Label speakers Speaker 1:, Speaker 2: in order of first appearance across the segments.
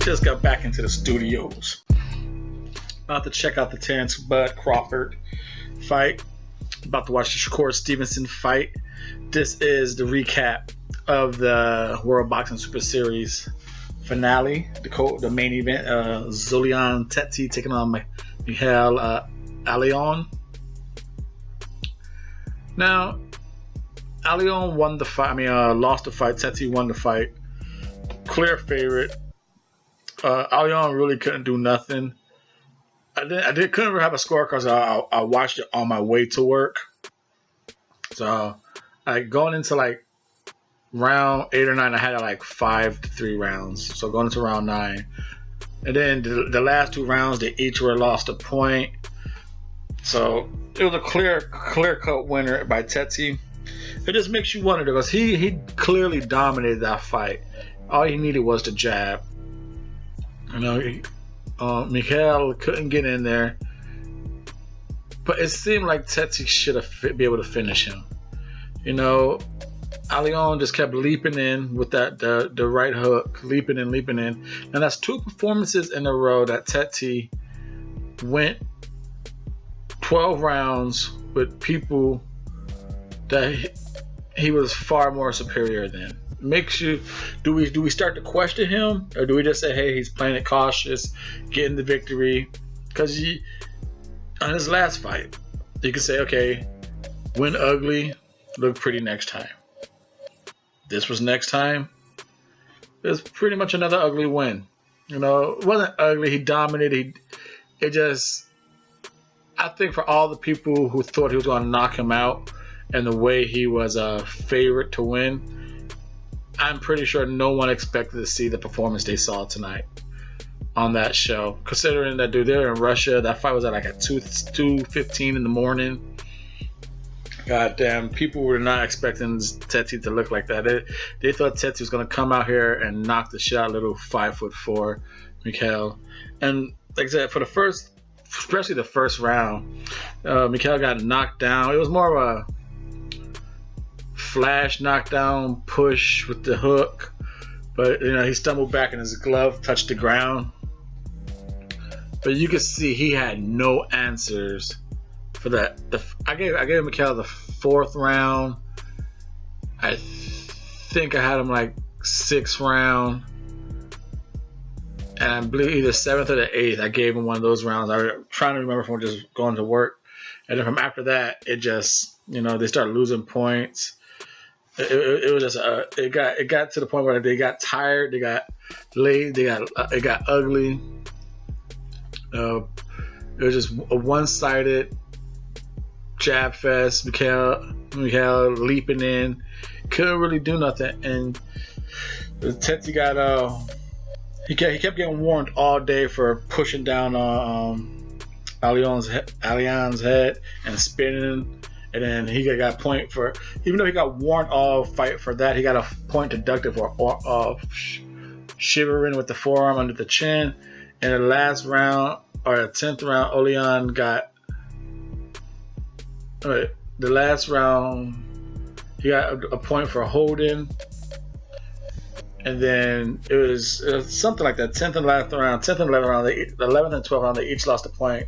Speaker 1: Just got back into the studios. About to check out the Terrence Bud Crawford fight. About to watch the Shakur Stevenson fight. This is the recap of the World Boxing Super Series finale, the main event. Zolani Tete taking on Mikhail Aloyan. Now, Aloyan won the fight. Lost the fight. Tete won the fight. Clear favorite. Aloyan really couldn't do nothing. Couldn't have a score because I watched it on my way to work. So, going into round 8 or 9, I had 5-3 rounds. So going into round 9, and then the last 2 rounds, they each were lost a point. So it was a clear cut winner by Tete. It just makes you wonder because he clearly dominated that fight. All he needed was the jab. Mikhail couldn't get in there, but it seemed like Tete should have be able to finish him. Aloyan just kept leaping in with the right hook, leaping in. And that's 2 performances in a row that Tete went 12 rounds with people that he was far more superior than. Makes you, do we start to question him, or do we just say, hey, he's playing it cautious, getting the victory? Because on his last fight, you can say, okay, win ugly, look pretty next time. This was next time. It was pretty much another ugly win. It wasn't ugly. He dominated. I think for all the people who thought he was going to knock him out and the way he was a favorite to win, I'm pretty sure no one expected to see the performance they saw tonight on that show. Considering that, dude, they're in Russia. That fight was at at 2:15 in the morning. Goddamn, people were not expecting Tete to look like that. They thought Tete was going to come out here and knock the shit out of little 5'4" Mikhail. And like I said, especially the first round, Mikhail got knocked down. It was more of a flash knockdown push with the hook, but he stumbled back and his glove touched the ground. But you could see he had no answers for that. I gave Mikhail the 4th round. I think I had him 6th round, and I believe either 7th or the 8th. I gave him one of those rounds. I was trying to remember from just going to work, and then from after that, it just they started losing points. It was just it got to the point where they got tired, they got late, it got ugly. It was just a one-sided jab fest. Mikhail leaping in, couldn't really do nothing, and Tete got he kept getting warned all day for pushing down on Aloyan's head and spinning. And then he got a point for, even though he got warned all fight for that, he got a point deducted for shivering with the forearm under the chin. And the last round, or the 10th round, Aloyan got, the last round, he got a point for holding. And then it was something like that, 10th and 11th round, the 11th and 12th round, they each lost a point.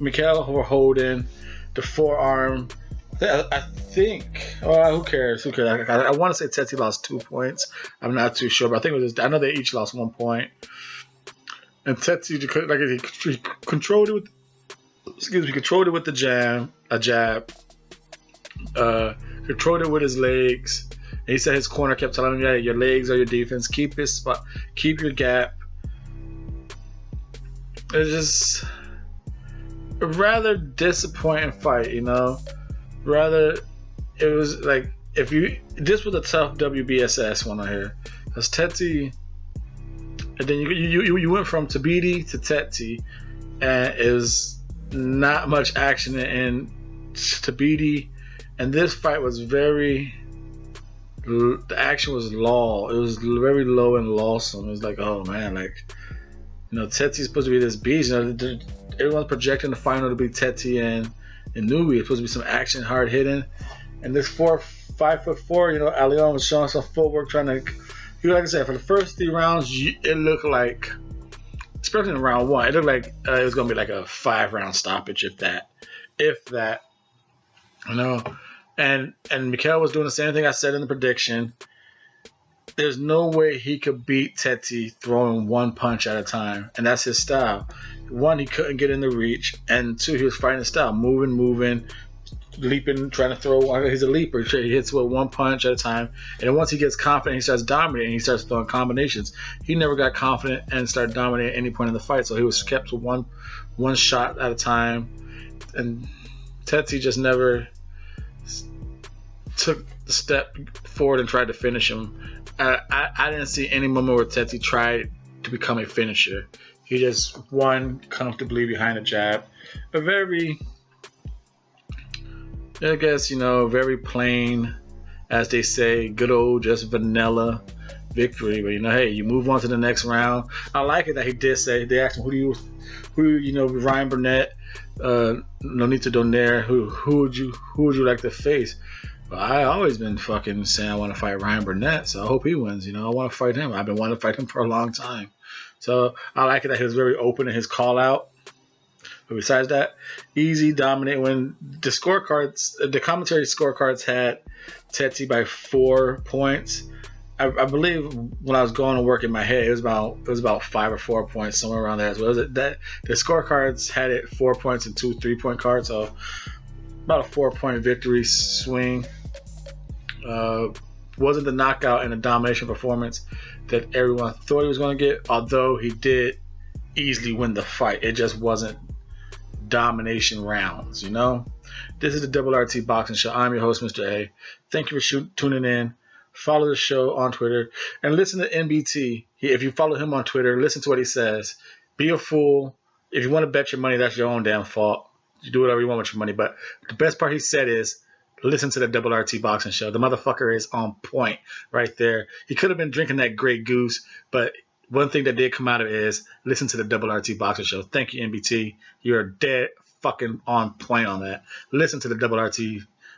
Speaker 1: Mikhail were holding the forearm. I think. Who cares? I want to say Tete lost 2 points. I'm not too sure, but I think it was. I know they each lost 1 point. And Tete, he controlled it with. Controlled it with the jab. Controlled it with his legs. And he said his corner kept telling him, "Yeah, your legs are your defense. Keep his spot. Keep your gap." It's just a rather disappointing fight, Rather, it was this was a tough WBSS one I hear, because Tete, and then you went from Tabiti to Tete, and it was not much action in Tabiti, and this fight was the action was low. It was very low and lawsome. It was oh man, Tete's supposed to be this beast. Everyone's projecting the final to be Tete and Nubi. It's supposed to be some action, hard hitting. And this 5'4", Aloyan was showing some footwork, trying to like I said, for the first 3 rounds, it looked like, especially in round 1, it looked like it was going to be like a 5-round stoppage, if that, you know. And Mikhail was doing the same thing I said in the prediction. There's no way he could beat Tete throwing 1 punch at a time, and that's his style. 1, he couldn't get in the reach, and 2, he was fighting his style, moving, leaping, trying to throw. He's a leaper. He hits with 1 punch at a time, and once he gets confident, he starts dominating. He starts throwing combinations. He never got confident and started dominating at any point in the fight, so he was kept with one shot at a time, and Tete just never took the step forward and tried to finish him. I didn't see any moment where Tete tried to become a finisher. He just won comfortably behind a jab. A very, I guess, very plain, as they say, good old just vanilla victory. But hey, you move on to the next round. I like it that he did say, they asked him, who Ryan Burnett, Nonito Donaire, who would you like to face? Well, I always been fucking saying I want to fight Ryan Burnett, so I hope he wins. I want to fight him. I've been wanting to fight him for a long time. So I like it that he was very open in his call out. But besides that, easy, dominate. When the commentary scorecards had Tete by 4 points. I believe when I was going to work in my head, it was about 5 or 4 points, somewhere around there as well. That the scorecards had it 4 points and 2 3-point cards, so about a 4-point victory swing. Wasn't the knockout and the domination performance that everyone thought he was going to get, although he did easily win the fight. It just wasn't domination rounds, This is the Double RT Boxing Show. I'm your host, Mr.A. Thank you for tuning in. Follow the show on Twitter and listen to NBT. If you follow him on Twitter, listen to what he says. Be a fool. If you want to bet your money, that's your own damn fault. You do whatever you want with your money. But the best part he said is, listen to the Double RT Boxing Show. The motherfucker is on point right there. He could have been drinking that Grey Goose, but one thing that did come out of it is listen to the Double RT Boxing Show. Thank you, NBT. You're dead fucking on point on that. Listen to the Double RT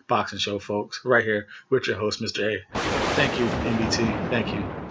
Speaker 1: Boxing Show, folks, right here with your host, Mr. A. Thank you, NBT. Thank you.